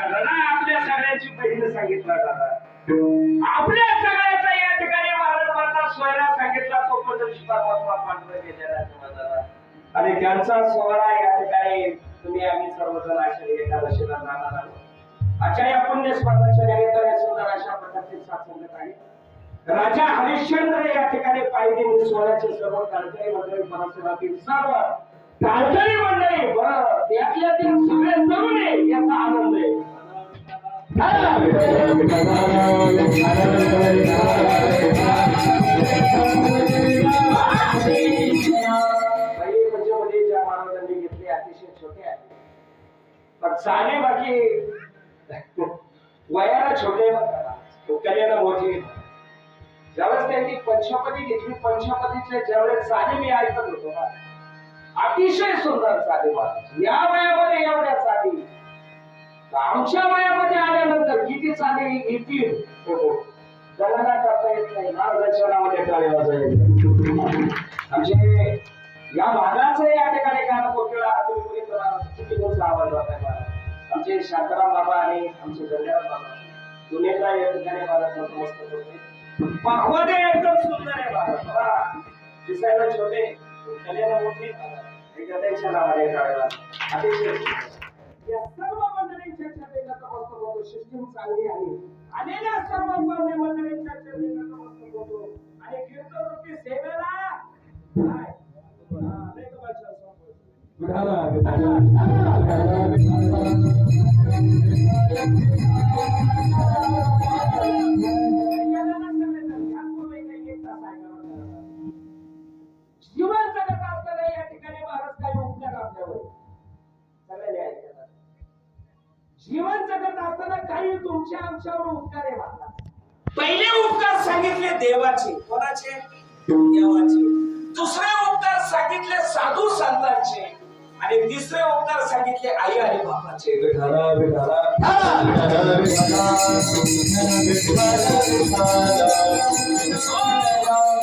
आपल्या सगळ्यांची बहीण सांगितला दादा. आपल्या सगळ्याचा या ठिकाणी महाराज म्हणतात सोयरा सांगितला तो पण परमात्मा पांढरा गेलेला दादा. आणि त्यांचा सोहळा या ठिकाणी तुम्ही आम्ही सर्वजण आषाढी एकादशीला जाणार आहोत. आजच्या या पुण्य स्पर्धाच्या निमित्ताने सुंदर अशा प्रकारचे सात्संगत आहे. राजा हरिश्चंद्र या ठिकाणी पायदिन सोहळ्याचे सर्व कार्यक्रम मंडळी परिसरातील सर्व टाळकरी मंडळी बरं त्यातल्यातील सगळे तरुण याचा आनंद आहे. पहिली पंचमध्ये ज्या महाराजांनी घेतले अतिशय छोटे आहे पण चाले बाकी वयाला छोटे कल्याला मोठे. ज्यावेळेस त्यांनी पंचपदी घेतली पंचपदीच्या ज्यावेळेस चाले मी ऐकत होतो ना अतिशय सुंदर चाली महाराज. या वयामध्ये एवढ्या चाली आमच्या वयामध्ये आल्यानंतर किती चाली येतील गणना करता येत नाही. महाराजांच्या नावाने टाळे वाजायचे. आमचे या भागाचं या ठिकाणी गाणं पोचला किती मोठा आवाज होता आहे. आमचे शांताराम बाबा आणि आमचे गंगाराम बाबा दोन्हीला या ठिकाणी मला नतमस्तक होते. पाखवादे एकदम सुंदर आहे महाराज. दिसायला छोटे कल्याला मोठे त्यांच्या नावाने टाळेला अतिशय या सर्व मंडळींच्या चर्चेला नतमस्तक होतो. सिस्टीम चांगली आहे. आलेल्या सर्व मंडळींच्या चर्चेला नतमस्तक होतो आणि कीर्तनरूपी सेवेला काय जीवन जगत असताना या ठिकाणी महाराज काही उपचार आपल्यावर सगळ्यांनी ऐकतात. जीवन जगत असताना काही तुमच्या आमच्यावर उपकार आहे महाराज. पहिले उपकार सांगितले देवाचे. कोणाचे? देवाचे. दुसरे उपकार सांगितले साधू संतांचे आणि तिसरे उपकार सांगितले आई आणि बापाचे.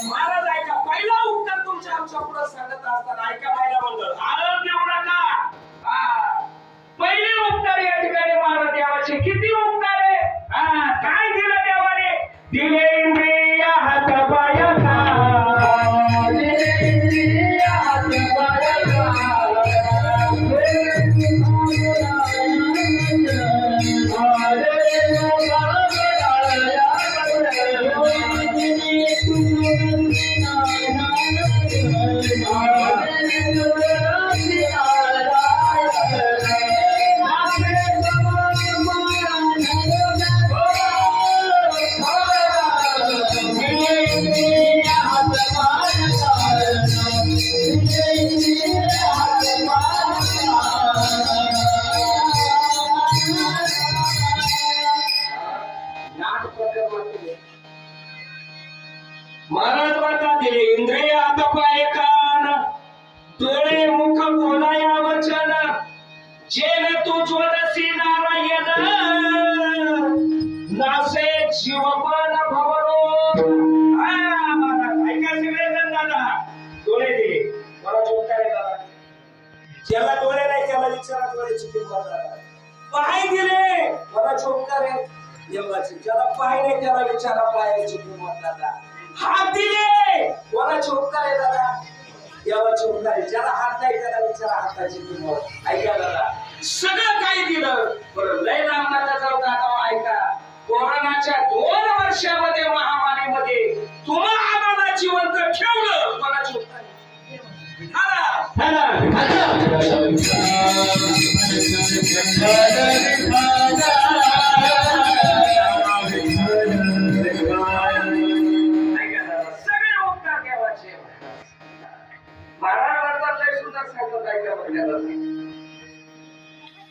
महाराज ऐका पहिला उपकार तुमच्या आमच्या पुढे सांगत असताना ऐका पहिला मंडळ आळं देऊ नका. पहिले उपकार या ठिकाणी महाराज देवाचे. किती उपकार आहे. काय दिलं देवाने? दिले इंद्रिय हात पायाचा महाराज म्हणतात दिले इंद्रिय हात पाय कान डोळे मुख बोलाया वचन जेन तू ज्वलसी नारायण नासे जीवपण भवरो. महाराज ऐका सगळेजण दादा. डोळे दिले मला चोखा आहे दादा. ज्याला डोळे नाही त्याला विचारा डोळ्याची किंमत दादा. पाय दिले मला चोखा आहे देवाची. ज्याला पाय नाही त्याला विचारा पायाची किंमत दादा. हात दिले कोणाचे उपकार आहे दादा? देवाचे उपकार आहे. ज्याला हात नाही त्याला विचारा हाताची किंमत. ऐका दादा सगळं काही दिलं बरं लय रामनाथा जाऊ दादा. ऐका कोरोनाच्या 2 वर्षामध्ये महामारीमध्ये तुम्हा आम्हाला जिवंत ठेवलं कोणाचे उपकार आहे?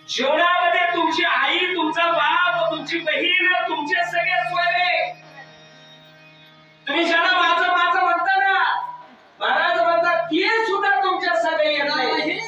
जीवनामध्ये तुमची आई तुमचा बाप तुमची बहीण तुमचे सगळे सोयरे तुम्ही ज्याला माझं माझं म्हणता ना महाराज म्हणतात ते सुद्धा तुमच्या सगळे येत नाही.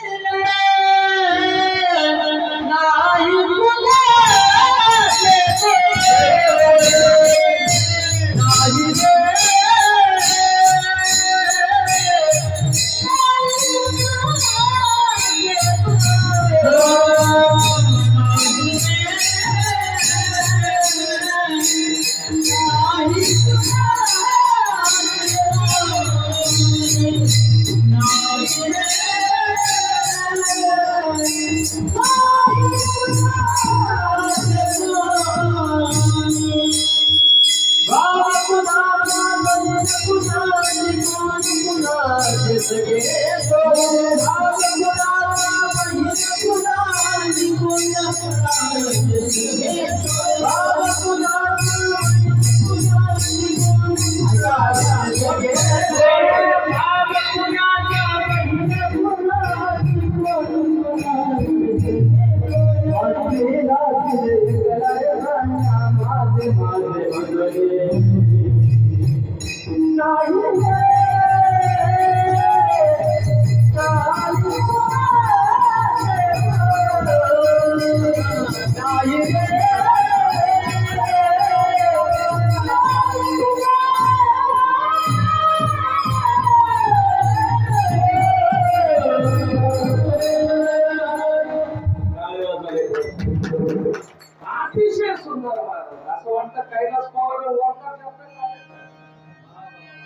अतिशय सुंदर महाराज. असं वाटतं कैलास पावर वरचा शब्द काय?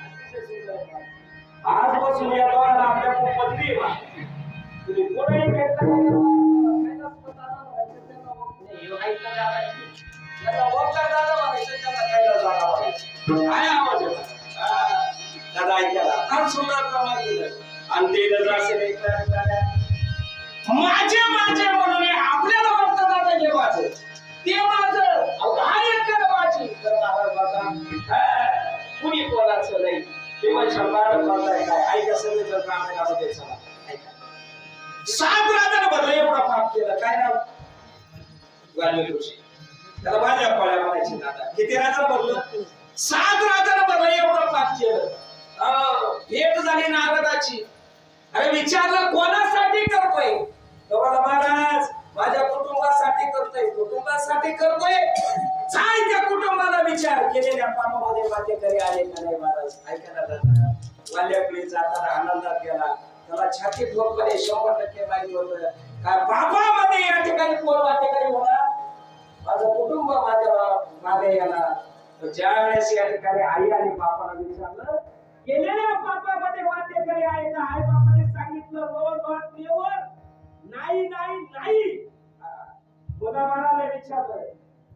अतिशय सुंदर आहे. आजपासून या दोघांना आपल्या खूप पदवी आहे. तुम्ही कोणीही भेटलं कैलास दादा म्हणायचं, त्यांना त्याला वरचा दादा म्हणायचं, त्याला कैलास दादा म्हणायचं. काय आवाज आहे? दादा ऐकायला फार सुंदर प्रमाण दिलं. आणि ते दादा असेल एक माझे माझे म्हणून आपल्याला फक्त दादा हे वाचे ते माझं गायक माझी तर महाराज माझा कुणी कोणाचं नाही. ते पण शंभर म्हणताय काय ऐका सगळे जर ग्रामीणामध्ये चला ऐका. 7 राजांना बदल एवढा पाप केलं. काय नाव? वाल्मिकी ऋषी. त्याला माझ्या फळ्या म्हणायची दादा. किती राजा बदल? 7 राजांना बदल एवढं पाप केलं. भेट झाली नारदाची. अरे विचारलं कोणासाठी करतोय? तुम्हाला महाराज माझ्या कुटुंबासाठी करतोय. कुटुंबासाठी करतोय. जाय त्या कुटुंबाला विचार. केलेल्या पापामध्ये माझे घरी आले का नाही महाराज? ऐका ना दादा. वाल्याकडे जाताना आनंदात गेला. त्याला छाती ठोकपणे 100% माहिती होतं काय पापामध्ये या ठिकाणी कोण वाटेकरी होणार? माझं कुटुंब माझ्या मागे येणार. ज्या वेळेस या ठिकाणी आई आणि बापाला विचारलं केलेल्या पापामध्ये वाटेकरी आहे का? आई बापाने सांगितलं नो नॉट नेवर. नाही नाही नाही. मुला म्हणाले विचारलं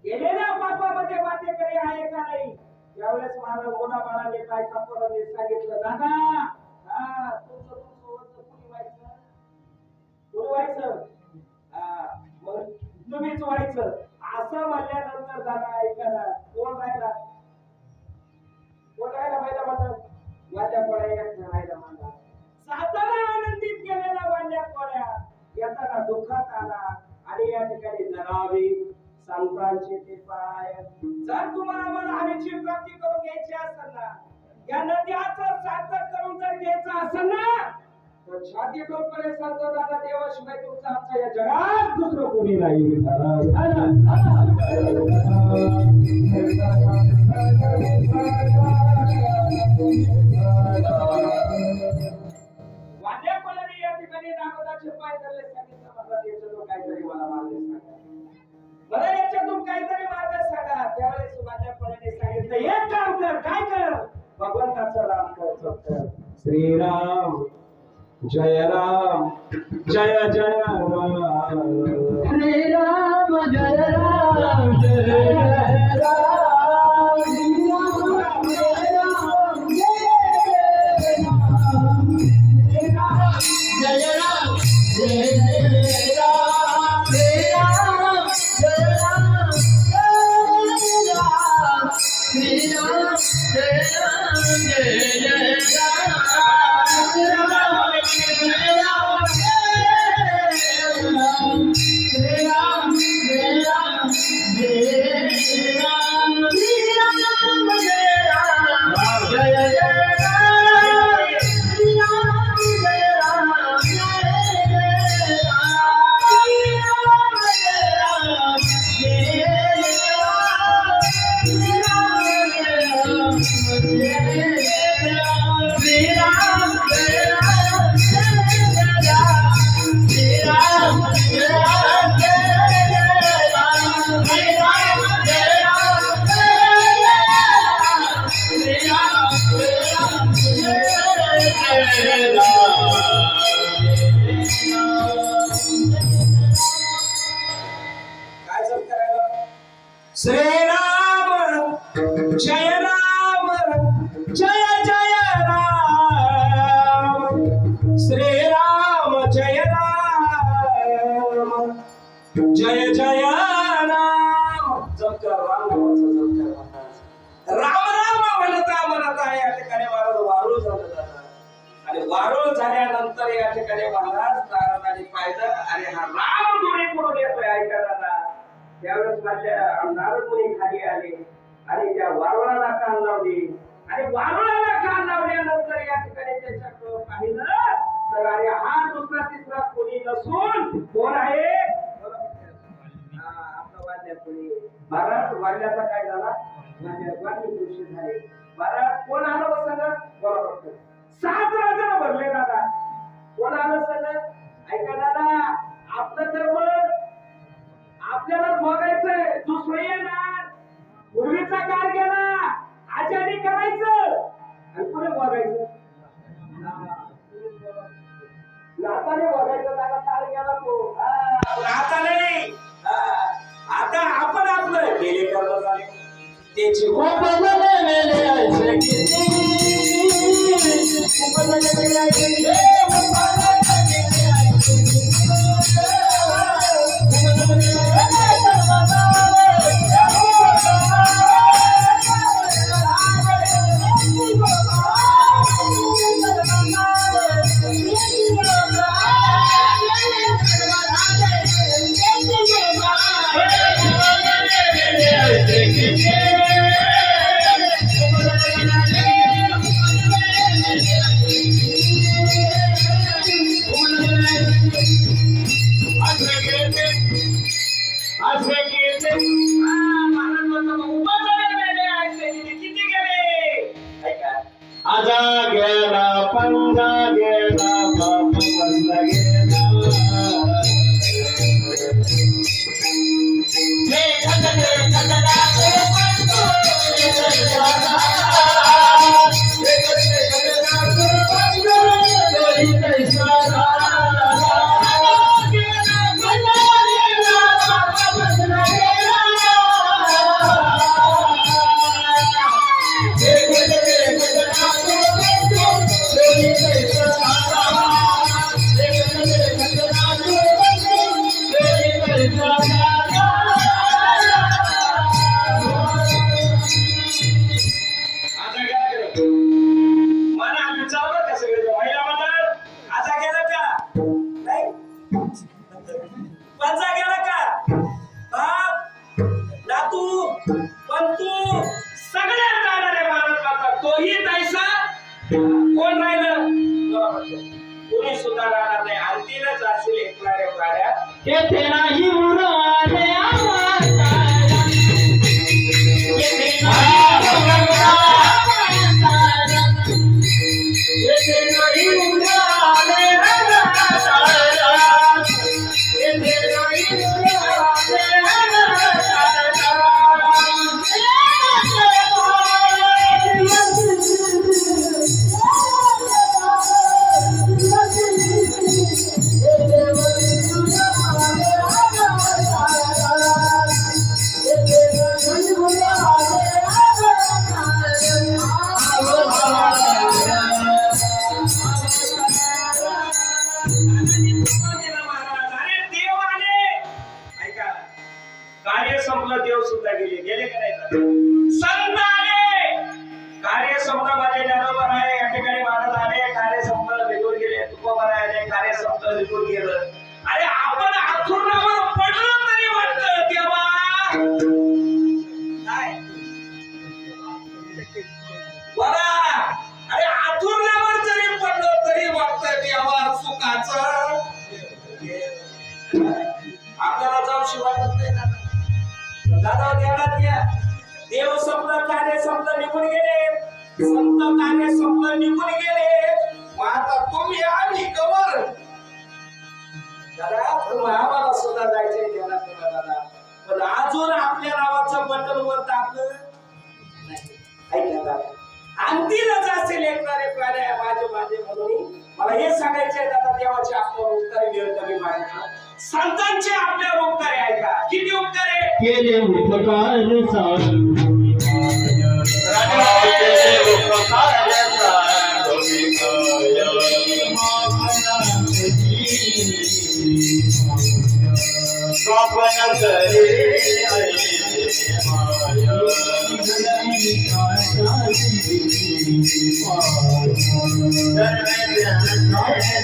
केलेल्या पापामध्ये वाटेकरी आहे का नाही? यावेळेस मला मुला म्हणाले काय कपडाने सांगितलं दादा तुमचं कुणी व्हायचं? कोण व्हायचं? मग तुम्हीच व्हायचं. असं म्हणल्यानंतर दादा ऐकायला कोण राहिला? कोण राहिला पहिला म्हणतात? वाल्या कोळ्या एक राहिला म्हणतात. सातारा आनंदीत गेलेला वाल्या कोळ्या येताना दुःखात आला आणि या ठिकाणी धरावी संतांचे ते पाय. जर तुम्हाला मला हरीची प्राप्ती करून घ्यायची असेल ना, या नद्याचं सार्थक करून जर घ्यायचं असेल ना, तर छाती ठोकपणे सांगतो दादा देवाशिवाय तुमचा आमच्या या जगात दुसरं कोणी नाही. वाद्या कोणाने या ठिकाणी नागोदाचे पाय धरले सांगितलं. मला याच्यातून काहीतरी मला मार्ग सांगा. मला याच्यातून काहीतरी मार्ग सांगा. त्यावेळेस वाद्या कोणाने सांगितलं एक काम कर. काय कर? भगवंताचं नाम कर. श्रीराम जय राम जय जय राम. श्रीराम जय राम जय जय राम. श्रीराम जय राम जय राम. जय जय राम. जय राम जय राम जय राम. श्रीराम जय राम जय जय राम. श्रीराम जय राम जय जय राम. श्रीराम जय राम जय जय वारल्यानंतर या ठिकाणी महाराज नारदाने पाहिलं अरे हा राम मुनी कुठून येतोय ऐका दादा. त्यावेळेस माझ्या नारद मुनी खाली आले आणि त्या वारुळाला कान लावली आणि वारुळाला कान लावल्यानंतर या ठिकाणी त्याच्याकडे पाहिलं तर अरे हा दुसरा तिसरा कोणी नसून कोण आहे आपला वाल्या कोणी. महाराज वाल्याचा काय झाला वाल्य पुरुष झाले. महाराज कोण आलं बसलं बरोबर 7 जण भरले दादा. कोण आलं सगळं ऐका दादा आपलं कर्म आपल्याला बघायचंय दुसरं येणार. पूर्वीचा काळ गेला आचारी करायचं आणि पुढे बघायचं नाताने बघायचं दादा. काळ गेला तो आता नाही. आता आपण आपलं गेले कर्म झाले त्याची आजा गेला पंजा गेला बाप बसला गेला कोण राहिलं कोणी सुद्धा राहणार नाही. अंतीलच असेल एकणाऱ्या गाड्या येथे नाही उराले कार्य संपलं देव सुद्धा गेले गेले का नाही. संत आले कार्य संपलं माझे ज्ञानोबा आहे या ठिकाणी महाराज आले कार्य संपलं निघून गेले. तुकोबा आले कार्य संपलं निघून गेलं. अरे आपण आथुरणावर पडलो तरी वाटतं तेव्हा नाही बरा. अरे आथुरणावर जरी पडलो तरी वाटतं तेव्हा सुखाचं आपल्याला जाऊशी वाटत नाही दादा. ध्यानात घ्या देव संपलं कार्य संपलं निघून गेले. संत कार्य संपलं निघून गेले. मग आता तुम्ही आम्ही कवर दादा तुम्हाला आम्हाला सुद्धा जायचंय ध्यानात ठेवा दादा. पण अजून आपल्या नावाचं बटन वर दाबलं ऐका दादा. अंतिमच असेल एकणारे प्राणी माझे माझे म्हणून मला हे सांगायचंय दादा. देवाचे आपल्यावर उत्तरे मिळत कमी मागितलं. संतांचे आपल्यावर उपकार ऐका किती उपकार केले उपकार Thank you.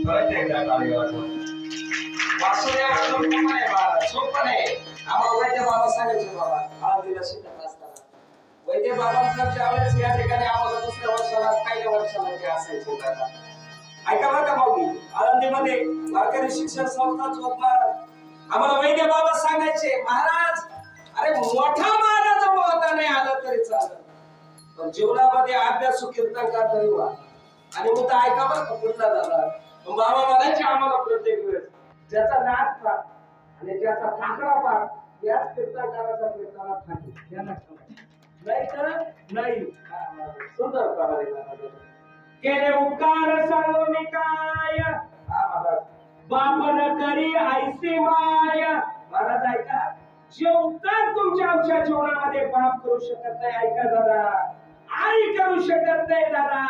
परत एकदा टाळी वाजवा. वासुदेवाचं प्रमाण आहे बाळा, सोपं आहे. आम्हाला वैद्य बाबा सांगायचे बाबा, हळदीला शिकत असताना. वैद्य बाबांच्या ज्यावेळेस या ठिकाणी आम्हाला दुसऱ्या वर्षाला पहिल्या वर्षाला ते असायचे दादा. ऐका बरं का माऊली, आळंदीमध्ये वारकरी शिक्षण संस्था चोपणार आम्हाला वैद्य बाबा सांगायचे, महाराज अरे मोठा महाराज होता नाही आला तरी चालत, पण जीवनामध्ये अभ्यासू कीर्तन का तरी वा. आणि मग ऐका बरं का पुढला दादा, बाबा म्हणायचे आम्हाला प्रत्येक वेळेस, ज्याचा नाच पाठ आणि ज्याचा ठाकरा पाठ याच कीर्तनकाराचा कीर्तनात ठाकी त्यांना नाही तर नाही. सुंदर प्रकारे केले उपकार सांगो मी काय, बाप न करी ऐसी माय. महाराज ऐका, जे उपकार तुमच्या आमच्या जीवनामध्ये बाप करू शकत नाही, ऐका दादा, आई करू शकत नाही दादा,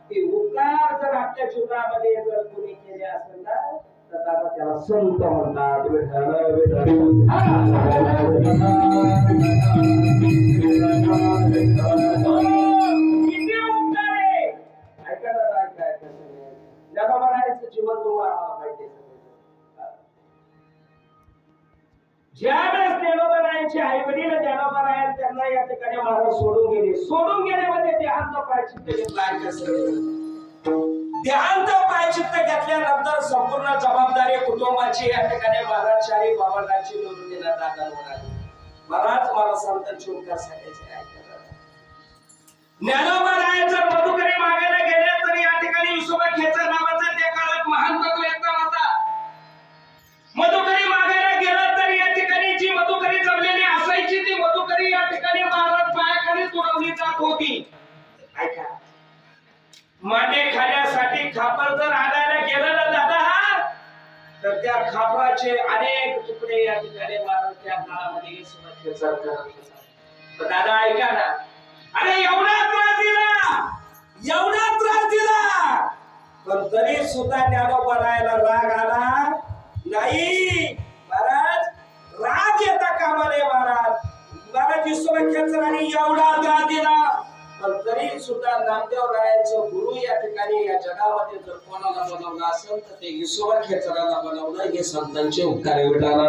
ते उपकार जर आपल्या जीवनामध्ये जर कोणी केले असेल ना तर दादा त्याला संत म्हणतात. किती उपकार आहे. ऐका दादा, ऐका ज्ञानोबारायांचं जीवन तुम्हाला माहिती आहे. ज्यावेळेस ज्ञानोबारायांचे आई वडील ज्ञानोबारायन त्यांना या ठिकाणी महाराज सोडून गेले म्हणजे देहांत प्रायचित्त घेतला. देहांत प्रायचित्त घेतल्यानंतर संपूर्ण जबाबदारी कुटुंबाची या ठिकाणी महाराज शाही बाबांची निवृत्तीला दाखल होणार. महाराज मला संतांची उपकार सांगायचे ऐका. ज्ञानोबाराय जर मधुकरी मागायला गेले तर या ठिकाणी विसोबा खेचर नावाचा त्या काळात महान तत्ववेत्ता होता. मधुकरी मागायला गेलं तर या ठिकाणी जी मधुकरी जमलेली असायची ती मधुकरी या ठिकाणी महाराज पायाखाली तुडवली जात होती. ऐका, मांडे खाण्यासाठी खापर जर आणायला गेलं ना दादा तर त्या खापराचे अनेक तुकडे या ठिकाणी महाराज त्या काळामध्ये विसोबा खेचर करत होता. तर दादा ऐका ना, अरे एवढा त्रास दिला पण तरी सुद्धा ज्ञानोबारायला राग आला नाही. महाराज राग येता कामा नये. महाराज विश्वविख्यातरांनी एवढा त्रास दिला पण तरी सुद्धा नामदेवरायांचं गुरु या ठिकाणी या जगामध्ये जर कोणाला बनवलं असेल तर ते विश्वविख्यातरांना बनवलं. हे संतांचे उपकार विटाला.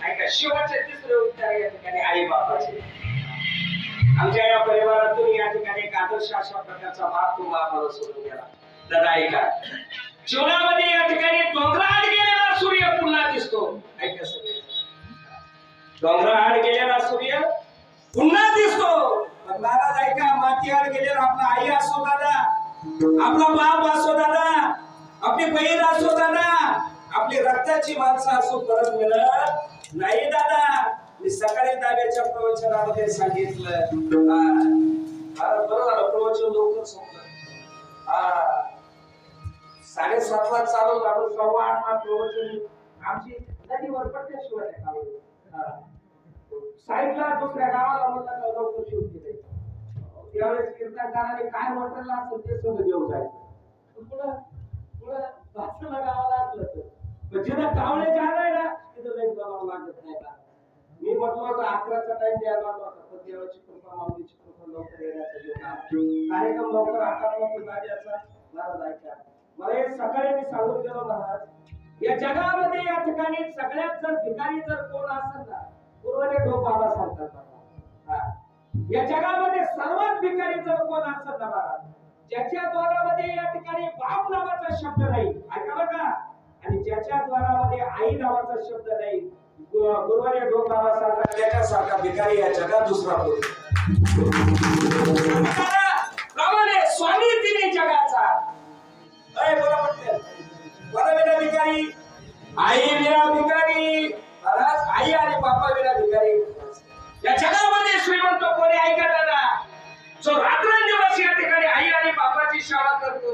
ऐका, शेवटचे तिसरे उपचार या ठिकाणी आई बापाचे. आमच्या या परिवारातून या ठिकाणी एक आदर्श अशा प्रकारचा बाप तो बापाला सोडून गेला. दादा ऐका, जीवनामध्ये या ठिकाणी डोंगराआड गेलेला सूर्य पुन्हा दिसतो. ऐका सगळे, डोंगराआड गेलेला सूर्य पुन्हा दिसतो. पण महाराज ऐका, मातीआड गेलेला आपला आई असो दादा, आपला बाप असो दादा, आपली बहीण असो दादा, आपली रक्ताची माणसं असो परत मिळत नाही दादा. मी सकाळी दाव्याच्या प्रवचनामध्ये सांगितलं, बरं झालं प्रवचन लवकर संपलं. 7:30 चालू झालं, 7:15 प्रवचन आमची नदीवर पडल्याशिवाय साईडला दुसऱ्या गावाला म्हणलं लवकर शिवून दिले. त्यावेळेस कीर्तनकाराने काय म्हटलं असेल ते सगळं घेऊन जायचं. पुढं वाचलं गावाला असलं तर जिथं कावळे जाणार आहे ना तिथं एक जमाव लागत नाही का. मी म्हटलं होतं 11चा टाइम द्यायला होता पण देवाची कृपा माऊलीची कृपा लवकर येण्याचा योग कार्यक्रम लवकर आटोपला जाण्याचा. महाराज ऐका, मला हे सकाळी मी सांगून गेलो महाराज, या जगामध्ये या ठिकाणी सगळ्यात जर भिकारी जर कोण असेल ना पूर्वले ढोक बाबा सांगतात. या जगामध्ये सर्वात भिकारी जर कोण असेल ना महाराज, ज्याच्या द्वारामध्ये या ठिकाणी बाप नावाचा शब्द नाही, ऐका बघा, आणि ज्याच्या द्वारामध्ये आई नावाचा शब्द नाही, गुरुवारी ढोक बाबा सांगतात त्याच्यासारखा भिकारी या जगात दुसरा कोणी. प्रमाणे स्वामी तिने जगाचा बोला म्हटलं, बरं विना भिकारी, आई विना भिकारी, महाराज आई आणि बापा विना भिकारी. या जगामध्ये श्रीमंत कोणी ऐका दादा, जो रात्रंदिवस या ठिकाणी आई आणि बापाची सेवा करतो.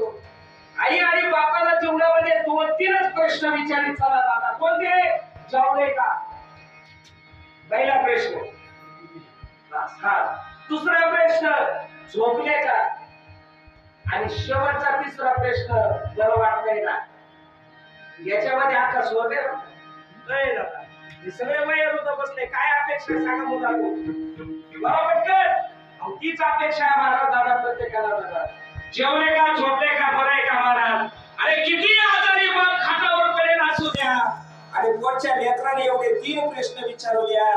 आई आणि बापाला जीवनामध्ये 2-3च प्रश्न विचारित झाला दादा. कोणते? जेवले का? पहिला प्रश्न. दुसरा प्रश्न झोपले का? आणि शेवटचा तिसरा प्रश्न बरं वाटतंय ना? याच्यामध्ये आता स्वर्ग आहे दादा. हे सगळे वयोवृद्ध बसले, काय अपेक्षा सांगा मुला मला पटकन. अहो, तीच अपेक्षा आहे महाराज दादा प्रत्येकाला दादा. जेवले का, झोपले का, बरं आहे का महाराज? अरे किती आजारी बाप खाटावर पडेल असू द्या, आणि पोटच्या लेकराने एवढे 3 प्रश्न विचारू द्या.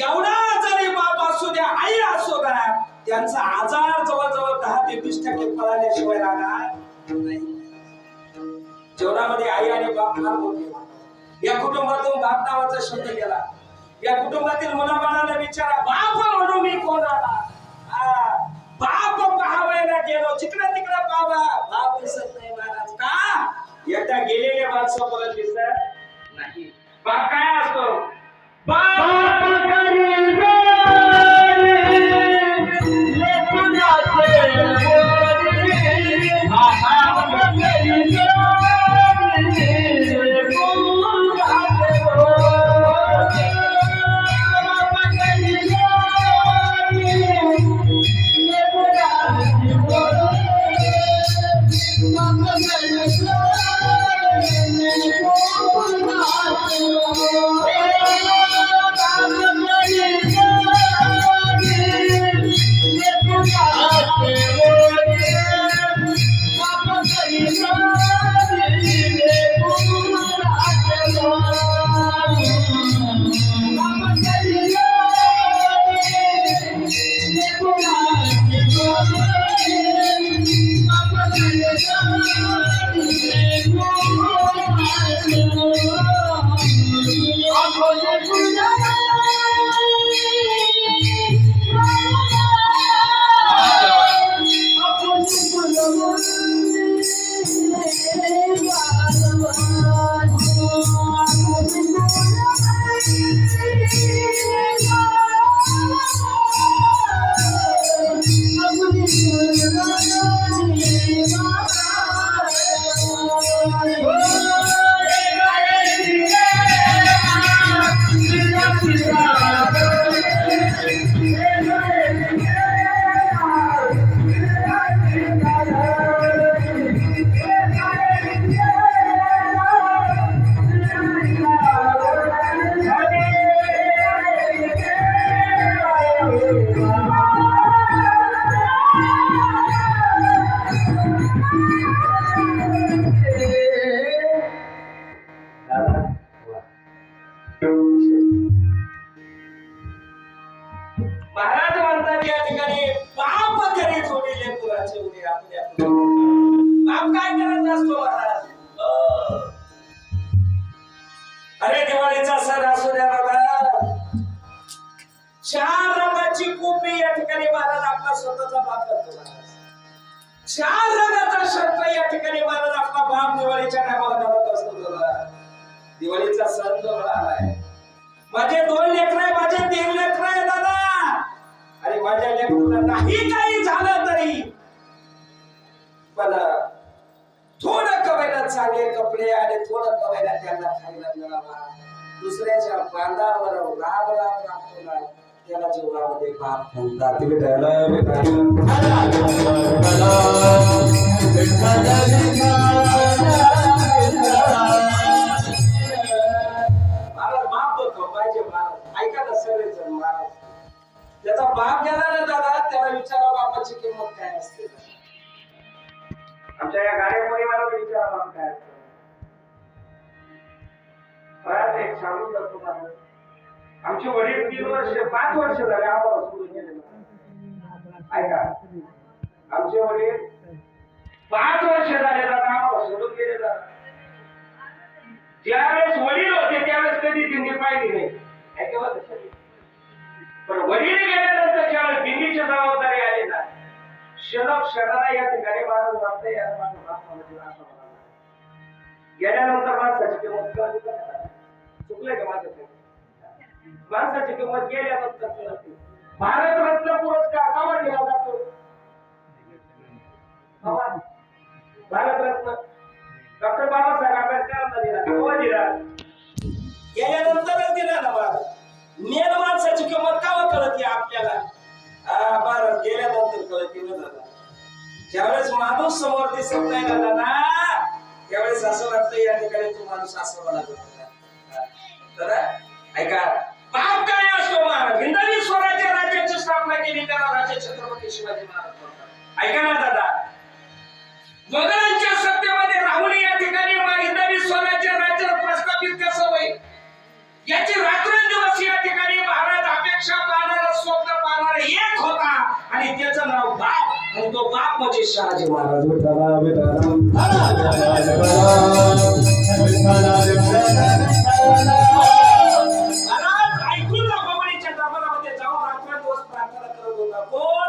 एवढा आजारी बाप असू द्या, आई असू द्या, त्यांचा आजार जवळजवळ 10 ते 20% पळाल्याशिवाय राहणार नाही. जेवणामध्ये आई आणि बाप फार मोठे. या कुटुंबातून बाप नावाचा शब्द गेला. या कुटुंबातील मुलाबाळाला विचारा, बाप म्हणून मी कोणाला? बाप पाहावायला गेलो, जिकडे तिकडे पाहा, बाप दिसत नाही महाराज. का? एकदा गेलेले माणसं परत दिसत नाही. बाप काय असतो? बाप महाराज म्हणतात या ठिकाणी, बाप करे जोडीले कुराचे उडे आपल्या. बाप काय करत असतो महाराज? अरे दिवाळीचा सण असू द्या बाबा, 4 रंगाची कुपी या ठिकाणी महाराज आपला स्वतःचा बाप करतो महाराज. 4 रंगाचा शर्ट या ठिकाणी महाराज आपला बाप दिवाळीच्या टायमाला घालत असतो बाबा. दिवाळीचा सण जो आलाय, माझे 2 लेकरं आहे, माझे 3 लेकरं आहे दादा. अरे माझ्या लेकराला नाही काही झालं तरी पण थोडं कवायला चांगले कपडे आणि थोडं कवायला त्यांना खायला मिळावा. दुसऱ्याच्या बांधावर राब राबतो ना, त्याला जीवनामध्ये बाप म्हणतात. महाराज बाप बोलतो पाहिजे महाराज, ऐका ना सगळेजण महाराज. त्याचा बाप गेला ना दादा, त्याला विचारा बापाची किंमत काय असते. आमच्या या गाड्या परिवाराला विचारा बाप काय असतं. बराच एक सांगून जातो महाराज. आमचे वडील 3 वर्ष 5 वर्ष झाले आम्हाला सोडून गेले. ऐका, आमचे वडील 5 वर्ष झाले दादा आम्हाला सोडून गेले. दादा ज्यावेळेस वडील होते त्यावेळेस कधी दिंडी पाहिली नाही. ऐका, पण वडील गेल्यानंतर ज्यावेळेस दिंडीची जबाबदारी आली ना, क्षणाला या ठिकाणी महाराज वाटतंय यार माझं बाप मला दिला असं म्हणाला. गेल्यानंतर माणसाची किंमत कळली का? चुकलंय का माझं? माणसाची किंमत गेल्यानंतर कळते. भारतरत्न पुरस्कार कावर दिला जातो? भारतरत्न डॉक्टर बाबासाहेब आंबेडकरांना दिला, केव्हा दिला? गेल्यानंतरच दिला ना महाराज. मेन माणसाची किंमत कावा कळते आपल्याला? बरं, गेल्यानंतर कळते ना दादा. ज्यावेळेस माणूस समोर दिसत नाही ना दादा, त्यावेळेस असं वाटतं या ठिकाणी तो माणूस असं मला तर ऐका आणि तो बाप म्हणजे शहाजी महाराज. विठ्ठला विठ्ठला महाराज ऐकून जा, बाबाईच्या दरबारामध्ये जाऊन रात्रंदिवस प्रार्थना करत होता. कोण?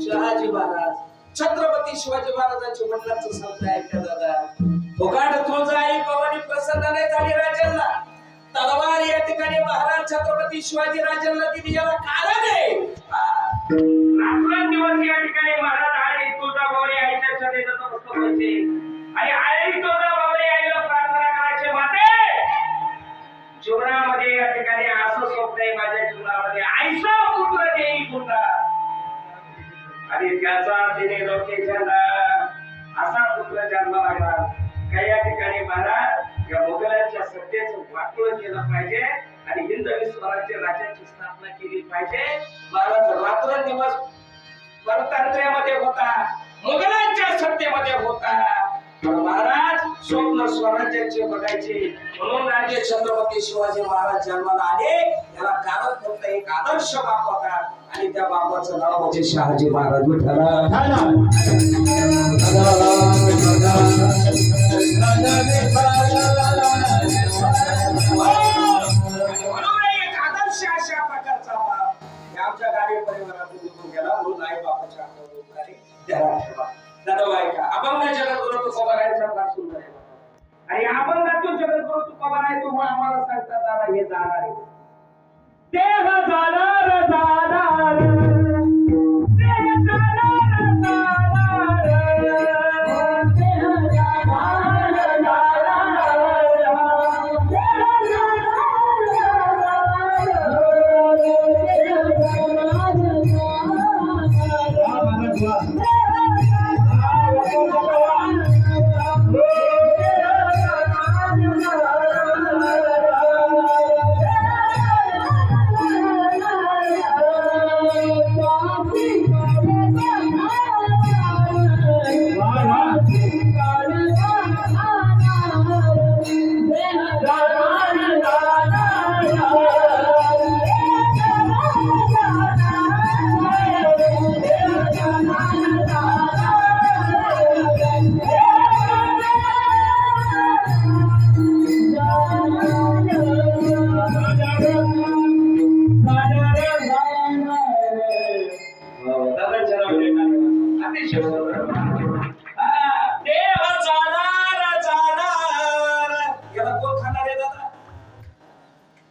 शहाजी महाराज. छत्रपती शिवाजी महाराजांची वडिलांचं सांगता ऐका दादा. फुकाट तुळजाई भवानी प्रसन्न नाही झाली राजांना. तलवार या ठिकाणी महाराज छत्रपती शिवाजी राजांना दिली. याला कारण आहे रात्रंदिवस या ठिकाणी महाराज आई तुळजाभवानी आईच्या चरणी नतमस्तक व्हायचे आणि आई तुळजाभवानी आईला प्रार्थना करायचे. माते, जीवनामध्ये या ठिकाणी असं स्वप्न आहे माझ्या जीवनामध्ये, आईचा पुत्र देई पुन्हा, आणि त्याचा तिने लोकेशनला असा पुत्र जन्म लागला. काही या ठिकाणी महाराज या मोगलांच्या सत्तेचं वाटोळ केलं पाहिजे आणि हिंदवी स्वराज्य राज्याची स्थापना केली पाहिजे. महाराज रात्रंदिवस परतंत्र्यामध्ये होता, मुघलांच्या सत्तेमध्ये होता. पण महाराज स्वप्न स्वराज्याचे बघायचे. म्हणून राजे छत्रपती शिवाजी महाराज जन्माला आले. याला कारण फक्त एक आदर्श बाप होता आणि त्या बापाचं नाव म्हणजे शहाजी महाराज. विठ्ठला एक आदर्श अशा प्रकारचा बाप आमच्या गाडी परिवारातून निघून गेला. म्हणून आई बापाच्या दादा ऐका, अभंग जगद्गुरु तुकोबारायांचा फार सुंदर आहे. आणि अभंगातून जगद्गुरु तुकोबाराय तुम्हाला आम्हाला सांगतात दादा हे जाणार आहे. देह जाणार जाणार, देह जाणार जाणार, देह जाणार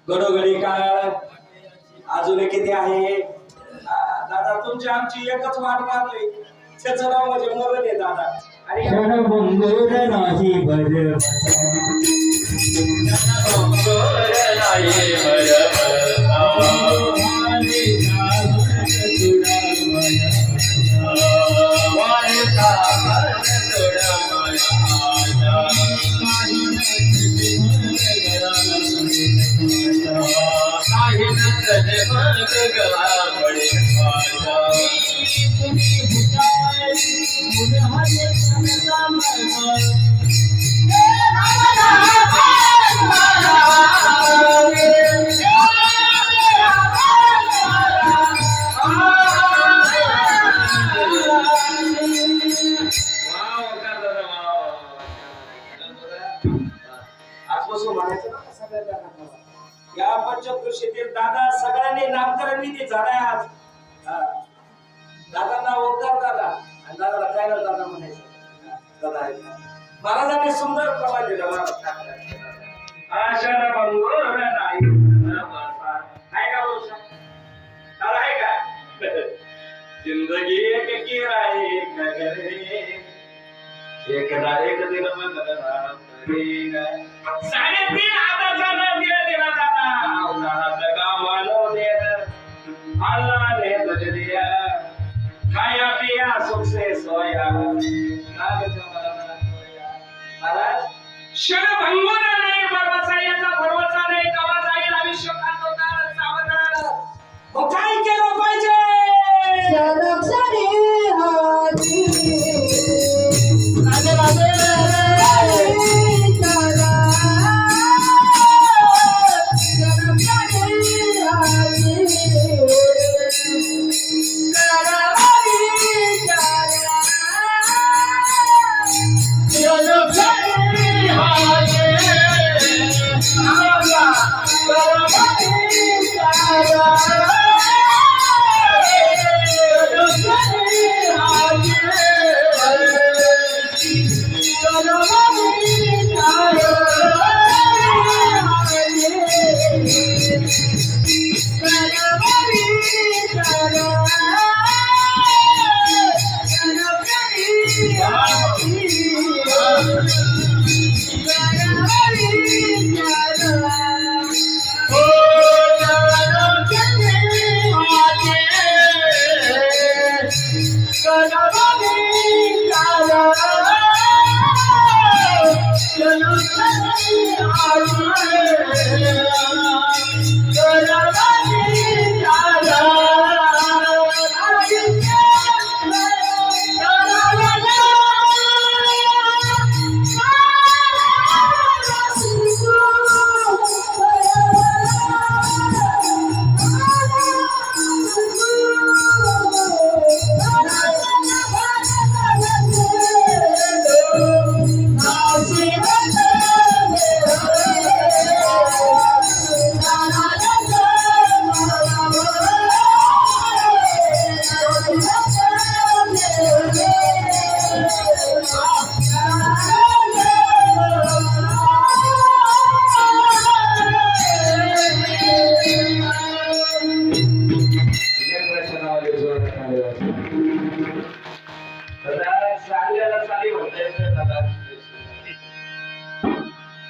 घडोघडी काळ अजून किती आहे दादा. तुमची आमची एकच वाट पाहतोय. त्याचं नाव म्हणजे मरण आहे दादा. आणि नाही बर आजपासून म्हणायचं ना सगळ्या या पंचकृषीतील दादा सगळ्यांनी नामकरण निधी झालाय आज. दादांना ओंकार दादा आणि दादाला काय ना दादा म्हणायचं. दादा महाराजांनी सुंदर प्रमाण दिलं. महाराज आशा भंगोर नाही आहे का बोल दादा आहे का. जिंदगी एक किरा एक घरे, एक ना एक दिन बदलणार. 3.5 हाताचा दिला दिला दादा उन्हाळ्यात कामालो दे अल्लाह ने तुझे दिया खाया पिया सुख से सोया नाग जमाना सोया. महाराज क्षणभंगुर नाही भरवसा याचा भरवसा नाही कवा जाईल आयुष्य खातोकार सावधान. मग काय केलं पाहिजे. Radhe Radhe Thank you.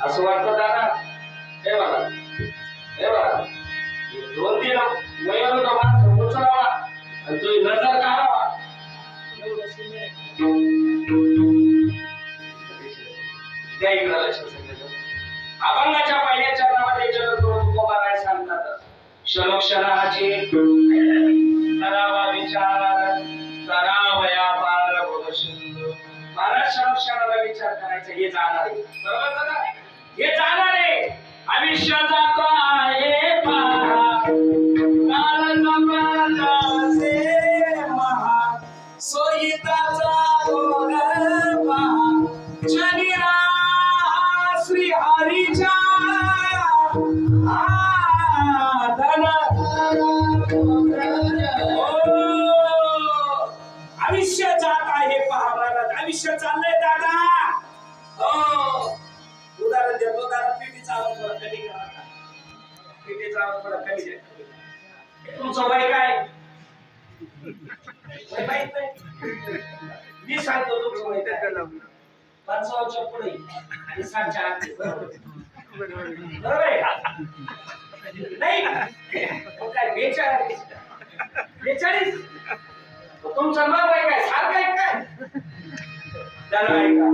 असं वाटतं दादा हे बघा हे बघा दोन तीन वयाला बाबा उचलावा आणि तो नजर काढावा त्या इकडे लक्ष अभंगाच्या पहिल्या चरणामध्ये जगद्गुरु तुकोबाराय सांगतात क्षणोक्षणाची करावा विचार करावया पार बोधशिंदू महाराज क्षणोक्षणाला विचार करायचा हे जाणार आहे बरोबर दादा हे जाणार आहे आयुष्य जातो आहे पहा काल जमानाचे महा सोयीताचा गोर पहा जनिरा श्री हरीच्या धन आयुष्य जात आहे पहा महाराज आयुष्य चाललंय दादा हो उदाहरण देतो दादा पिटीचा आवाज थोडा कमी करा पिटीचा आवाज थोडा कमी द्या तुमचं वय काय वय माहित नाही मी सांगतो तुमचं वय काय 55 पुढे आणि 60च्या आत बरोबर आहे का नाही मग काय 42 तुमचं नाव आहे काय सारखं आहे काय त्याला ऐका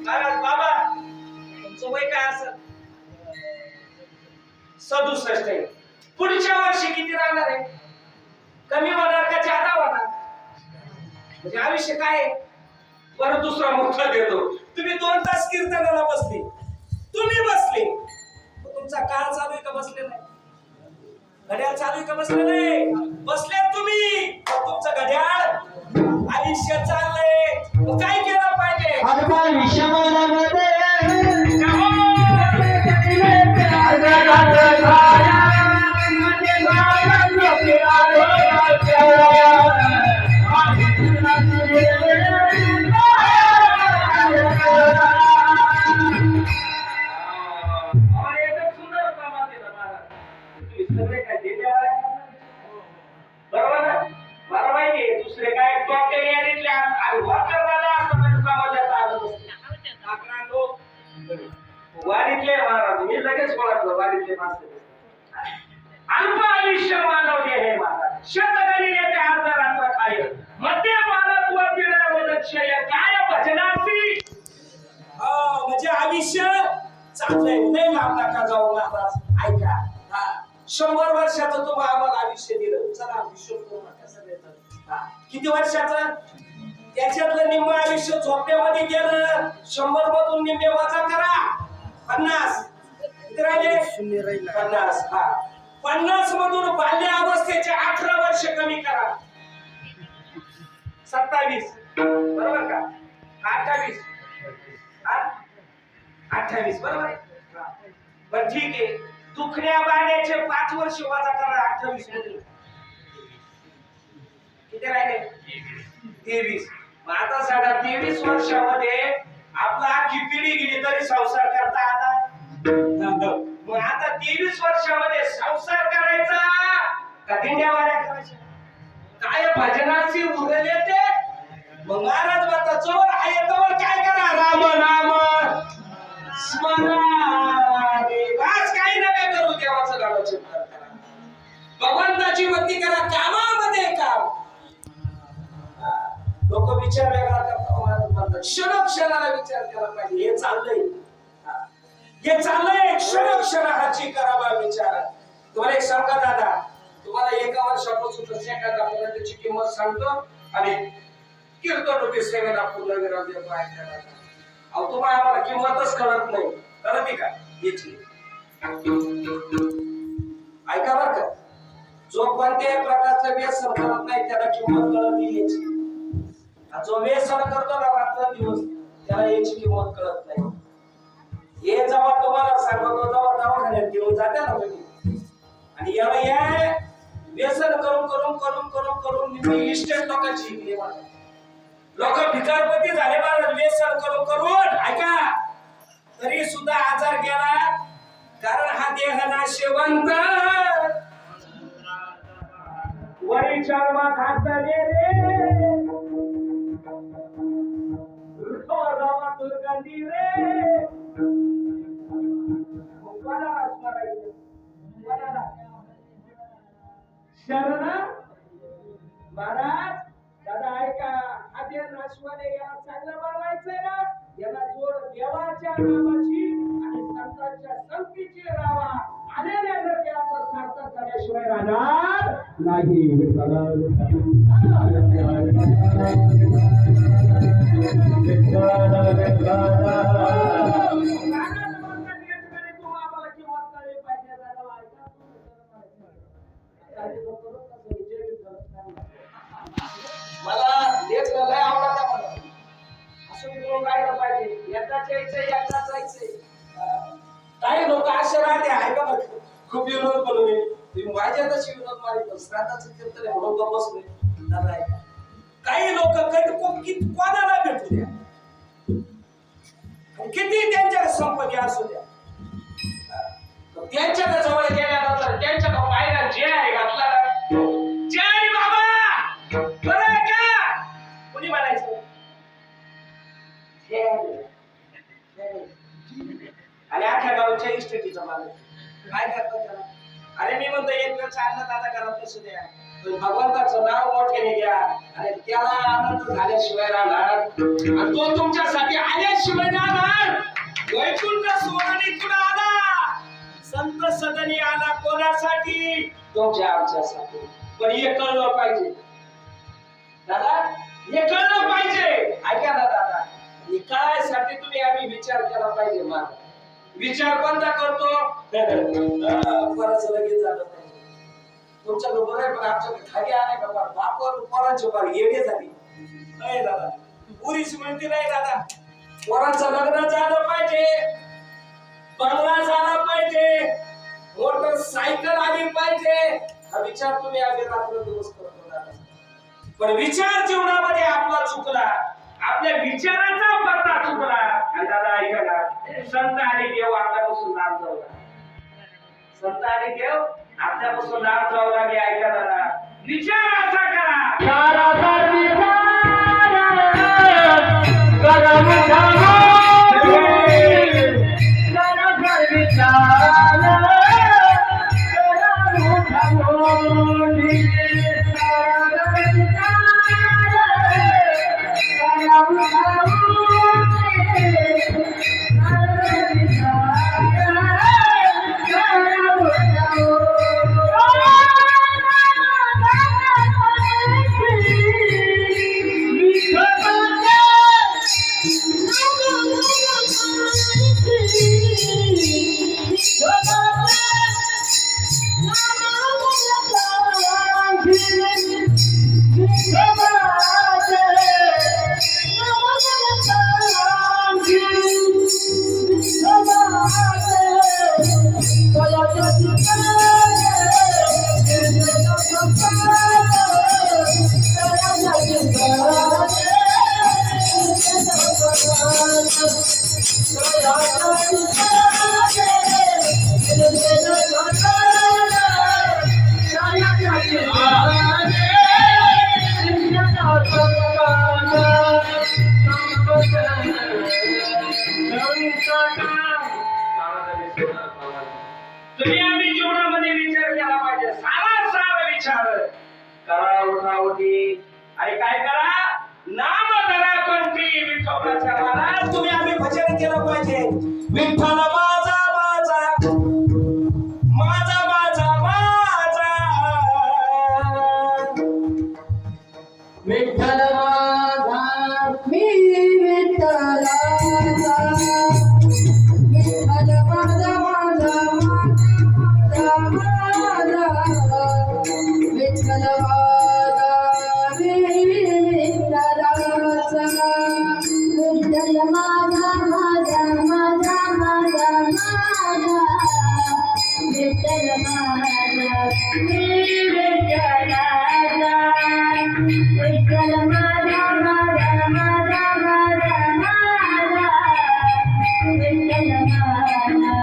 महाराज बाबा तुमचं वय काय असं 67 आहे पुढच्या वर्षी किती राहणार आहे कमी होणार का जादा होणार म्हणजे आयुष्य काय आहे बरं दुसरा मोठा देतो तुम्ही 2 तास कीर्तनाला बसले तुम्ही बसले तुमचा काळ चालू आहे का बसले नाही घड्याळ चालू आहे का बसले नाही बसले तुम्ही तुमचं घड्याळ आयुष्य चाललंय काय केलं पाहिजे दुसरे काय टॉकेल यादीतल्या आणि वाकर दादा असं म्हणजे कामाच्या आलं वाडीतले महाराज मी लगेच ओळखलं वाडीतले माणसं अल्प आयुष्य मानवले हे महाराज शतगणी येते अर्धरात्र काय मध्ये मानत्व पिढ्यावदक्षय काय भजनासी म्हणजे आयुष्य चांगलंय नाही लांब नका जाऊ महाराज ऐका 100 वर्षाचं तुम्ही आम्हाला आयुष्य दिलं चला आयुष्य कसं देतं किती वर्षाचं त्याच्यातलं निम्म आयुष्य झोपड्यामध्ये गेलं 100 मधून निम्मे वजा करा 50 किती राहिले 50 हा 50 मधून बाल्य अवस्थेचे 18 वर्ष कमी करा 27 बरोबर का 28 बरोबर बरं ठीक आहे दुखण्या बाण्याचे 5 वर्ष वाजा करा 28 मध्ये किती राहिले 23 मग आता साधा 23 वर्षामध्ये आपला आखी पिढी गेली तरी संसार करता आला मग आता 23 वर्षामध्ये संसार करायचा का दिंड्यावाऱ्या करायच्या काय भजनाची उरले ते मग महाराज म्हणतात जोवर आहे तोवर काय करा राम नाम स्मरारे बस काही नका करू देवाचं नाव चिंतन करा भगवंताची भक्ती करा कामामध्ये काम लोक विचार वेगळा करतात क्षणाला विचार केला पाहिजे हे चाललंय क्षणाची करावा विचार तुम्हाला एक सांगा दादा तुम्हाला एका वर्षापासून सेकंदापर्यंतची किंमत सांगतो आणि कीर्तन सेवेला पूर्ण विराम देतो ऐकण्याला अहो तुम्हाला आम्हाला किंमतच कळत नाही कळते का याची ऐका बरं का जो कोणत्याही प्रकारचं व्यसन करत नाही त्याला किंमत कळत नाही याची जो व्यसन करतो ना रात्र दिवस त्याला याची किंमत कळत नाही हे जेव्हा तुम्हाला सांगतो जेव्हा दवाखान्यात घेऊन जाते ना तुम्ही आणि याला या व्यसन करून मी इस्टेट लोकांची शिकले लोक भिकारपती झाले महाराज व्यसन करून ऐका तरी सुद्धा आजार गेला कारण हा देह नाशवंत वरी चर्मा खातले रे रवा दुर्गंधी रे कोणाला स्मरायचं कोणाला शरण महाराज दादा ऐका आद्य नाशवाने याला चांगलं बनवायचंय ना याला जोड देवाच्या नामाची आणि संतांच्या संगतीची राहावा आलेल्या नद्याचं सार्थक झाल्याशिवाय राहणार नाही मला लेख लय आवडता मला असं बोलून राहायला पाहिजे एकदा जायचंय काही लोक असे राहते आहे का बघ खूप विनोद बनवले तुम्ही माझ्या तशी विनोद मारित श्राद्धाचं कीर्तन आहे म्हणून बसले दादा ऐका काही लोक कोणाला भेटू द्या किती त्यांच्या संपत्ती असू द्या त्यांच्या जवळ गेल्यानंतर त्यांच्या पायला जे आहे घातला जय बाबा बरं का कोणी म्हणायचं आणि अख्या गावच्या इस्टेटीचा मालक काय करतात त्याला अरे मी म्हणतो एक वेळ चालणं दादा घरात नसू द्या भगवंताचं नाव मोठ्याने घ्या आणि त्याला आनंद झाल्याशिवाय राहणार आणि तो तुमच्यासाठी आल्याशिवाय राहणार वैकुंठ सोहळ्यातून आला संत सदनी आला कोणासाठी तुमच्या आमच्यासाठी पण हे कळलं पाहिजे दादा हे कळलं पाहिजे ऐका ना दादा हे कळायसाठी तुम्ही आम्ही विचार केला पाहिजे मला विचार कोणता करतो परत लगेच झालं पाहिजे तुमच्या बरोबर आहे पण आमच्या खाली आले का बापावर पोरांची फार येडे झाली नाही दादा पुरीच म्हणते नाही दादा पोरांचं लग्न झालं पाहिजे बंगला झाला पाहिजे मोटरसायकल आली पाहिजे हा विचार तुम्ही आम्ही रात्र दिवस करतो दादा पण विचार जीवनामध्ये आपला चुकला आपल्या विचाराचा पत्ता चुकला आणि दादा ऐका ना संत आणि देव आपल्यापासून लांब जाऊ संत आणि देव आपल्यापासून लांब जाऊ लागले ऐका दादा विचार असा करा तुम्ही आम्ही जीवनामध्ये विचार केला पाहिजे सारा विचार करा उठाउठी आणि काय करा नाम धरा कंठी विठोबाच्या नावाला तुम्ही आम्ही भजन केलं पाहिजे विठ्ठल माझा माझा माझा माझा माझा विठ्ठल माझा मी विठ्ठलाचा विठ्ठल माझा माझा माझा माझा विठ्ठल माझा मी विठ्ठलाचा विठ्ठल माझा माझा माझा माझा माझा विठ्ठल माझा मी विठ्ठलाचा विठ्ठल माझा माझा माझा माझा माझा विठ्ठल माझा मी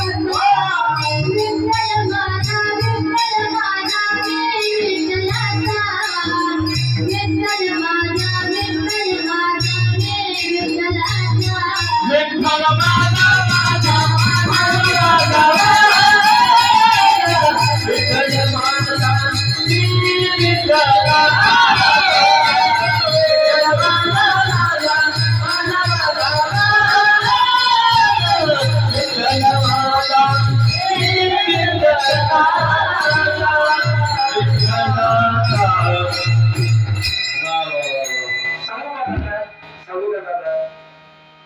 विठ्ठलाचा विठ्ठल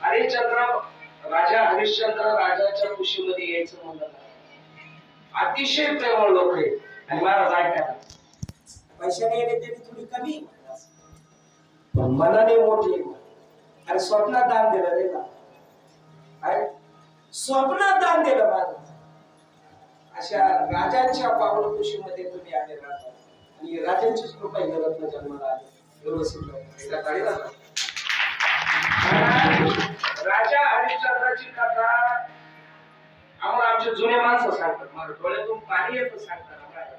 हरिश्चंद्र राजा हरिश्चंद्र राजाच्या कुशीमध्ये यायचं म्हणलं अतिशय प्रेमळ लोक आहे आणि महाराज ऐका पैशाने येणे तरी थोडी कमी पण मनाने मोठी आणि स्वप्नात दान दिलं रे का अरे स्वप्नात दान दिलं माझं अशा राजांच्या पावलं कुशीमध्ये तुम्ही आले राहता आणि राजांचीच कृपा ही रत्न जन्माला आली व्यवस्थित राजा हरिश्चंद्राची कथा आम्हाला आमचे जुने माणसं सांगतात मला डोळ्यातून पाणी येतं सांगतात आम्हाला.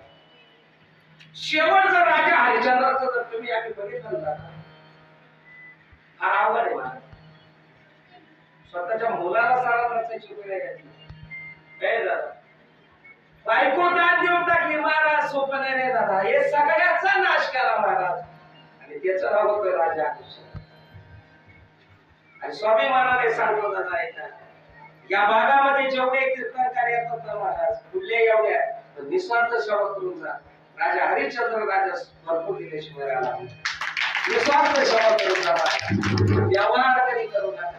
शेवट जर राजा हरिश्चंद्राचं जर तुम्ही आम्ही बघितलं ना हा अवघड आहे मला स्वतःच्या मुलाला सारा नसायची वेळ घातली काय दादा बायको दान देऊन टाकली महाराज सोपं नाही रे दादा हे सगळ्याचा नाश केला महाराज आणि त्याचं नाव होतं राजा हरिश्चंद्र आणि स्वाभिमानाने सांगतो दादा ऐका या भागामध्ये जेवढे कीर्तनकार येतात ना महाराज कुठले एवढ्या निस्वार्थ सेवा करून जा राजा हरिश्चंद्र राजा भरपूर दिल्याशिवाय आला निस्वार्थ सेवा करून जा व्यवहार कधी करू नका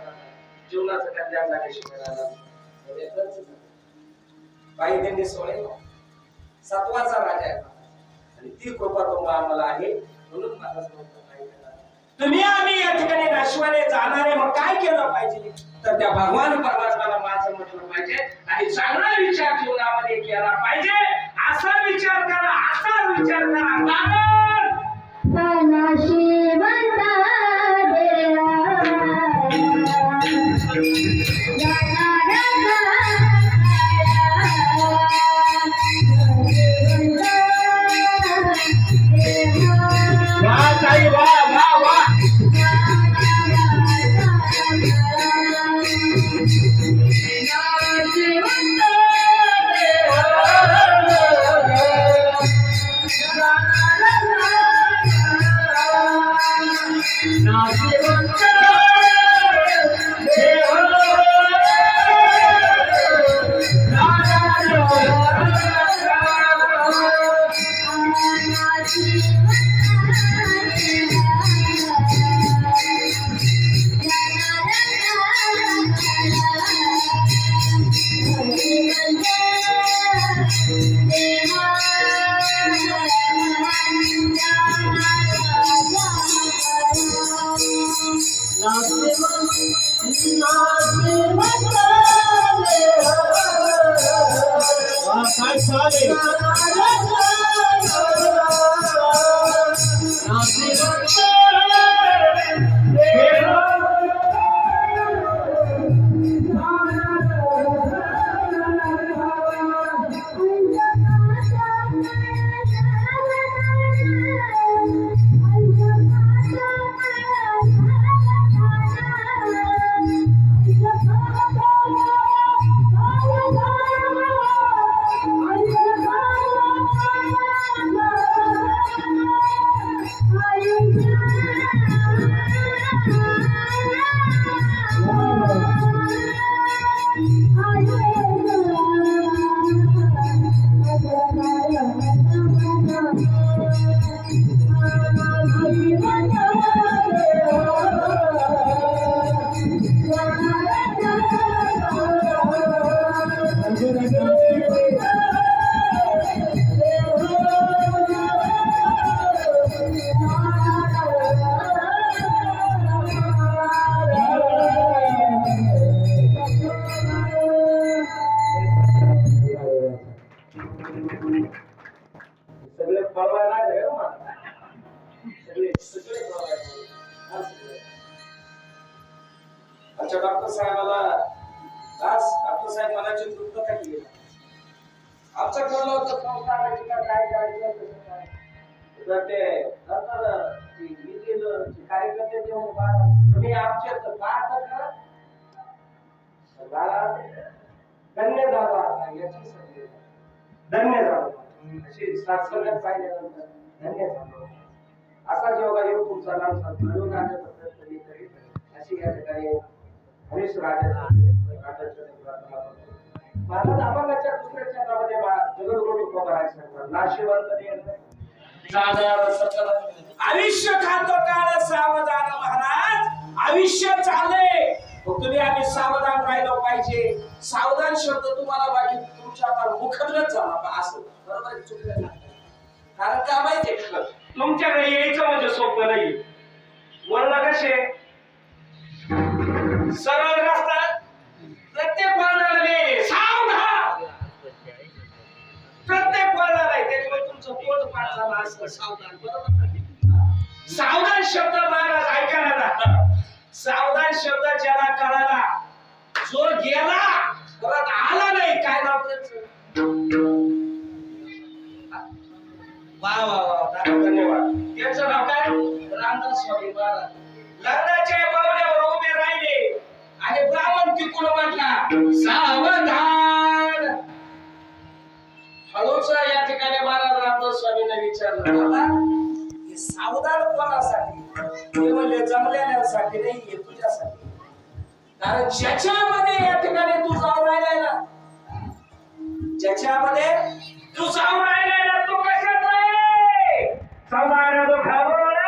जीवनाचं कल्याण झाल्याशिवाय आला बाई दिंडी सोळे सातवाचा राजा आहे आणि ती कृपा तुम्हाला आम्हाला आहे म्हणून महाराज म्हणतो तुम्ही आम्ही या ठिकाणी नाशिवाने जाणारे मग काय केलं पाहिजे तर त्या भगवान परमात्म्याला माझं म्हटलं पाहिजे आणि चांगला विचार जीवनामध्ये केला पाहिजे असा विचार करा Thank you. सगळे फळवायला लागले हो मला. सगळे सगळे फळवायला लागले. अच्छा डॉक्टर साहेबाला डॉक्टर साहेब मला चिंतित का केली आमचं ठरलं होतं संस्थानाची का काय करायचं कसं काय तर ते नंतर कार्यकर्ते जे तुम्ही आमचे तर काय करणार धन्य झाला याची संधी धन्य झालो अशी सासवण्यात पाहिल्यानंतर धन्य झालो असा जेव्हा येऊ तुमचा नाम सांगतो राजाचा प्रयत्न करीत अशी या ठिकाणी हरीश राजा महाराज अपंगाच्या दुसऱ्या चंद्रामध्ये जगद्गुरु तुकोबा आहे सांगतात नाशिवंत साधारण सकल आयुष्य खातो काळ सावधान महाराज आयुष्य चालले तुम्ही आम्ही सावधान राहिलो पाहिजे सावधान शब्द तुम्हाला बाकी तुमच्या मुखगत झाला पण असं बरोबर आहे, चुकलं नाही. कारण का माहितीये का तुमच्या घरी यायचं म्हणजे सोपं नाही वळण कसे सरळ रस्ता प्रत्येक वळणाला सावधान प्रत्येक वळणाला आहे त्याच्यामुळे तुमचं पोट पाठ झालं असं सावधान बरोबर सावधान शब्द महाराज ऐकायला ना सावधान शब्द ज्याला कळाला जो गेला परत आला नाही काय नाव त्याचं वा वा वा दादा धन्यवाद त्याचं नाव काय रामदास स्वामी महाराज लग्नाच्या पावल्यावर उभे राहिले आणि ब्राह्मण तिकून म्हटला सावधान हळूच या ठिकाणी महाराज रामदास स्वामींना विचारलं बाबा हे सावधान कोणासाठी ते म्हणजे जमलेल्यासाठी नाही हे तुझ्यासाठी कारण ज्याच्यामध्ये या ठिकाणी तू जाऊन राहिलाय ना ज्याच्यामध्ये तू जाऊन राहिलाय ना तो कशाचा आहे संसार दुखावला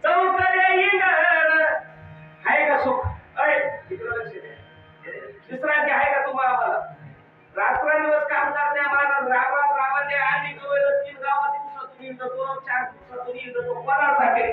चौकड्या इंगळ आहे का सुख अय तिकडे लक्ष दे विश्रांती आहे का तुम्हाला रात्रंदिवस काम करते महाराज रामाचे आणि गोवेल 3 गावात दिवसातून येतो 4 दिवसातून येतो कोणासाठी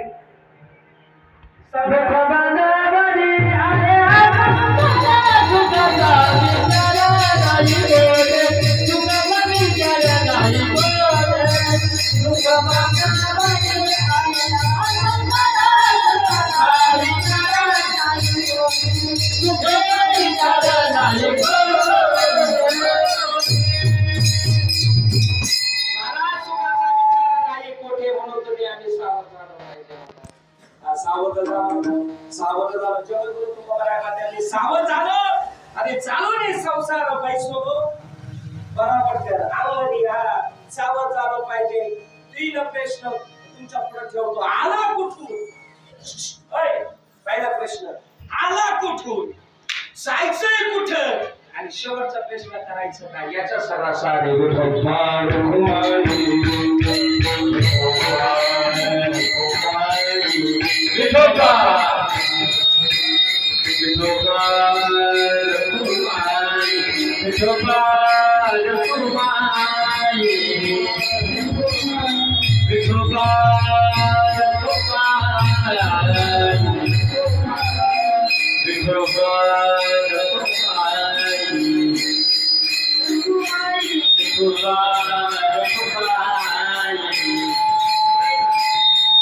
सावध झालं जगद्गुरु तुकोबा त्यांनी सावध झालं आणि चालवणे संसार पैसो बरोबर केलं आवडी हा सावध झालं पाहिजे 3 प्रश्न तुमच्या पुढे ठेवतो आला कुठून पहिला प्रश्न आला कुठून जायचंय कुठं आणि शेवटचा प्रश्न करायचं काय याचा सरासरी विठोबा गोपाळ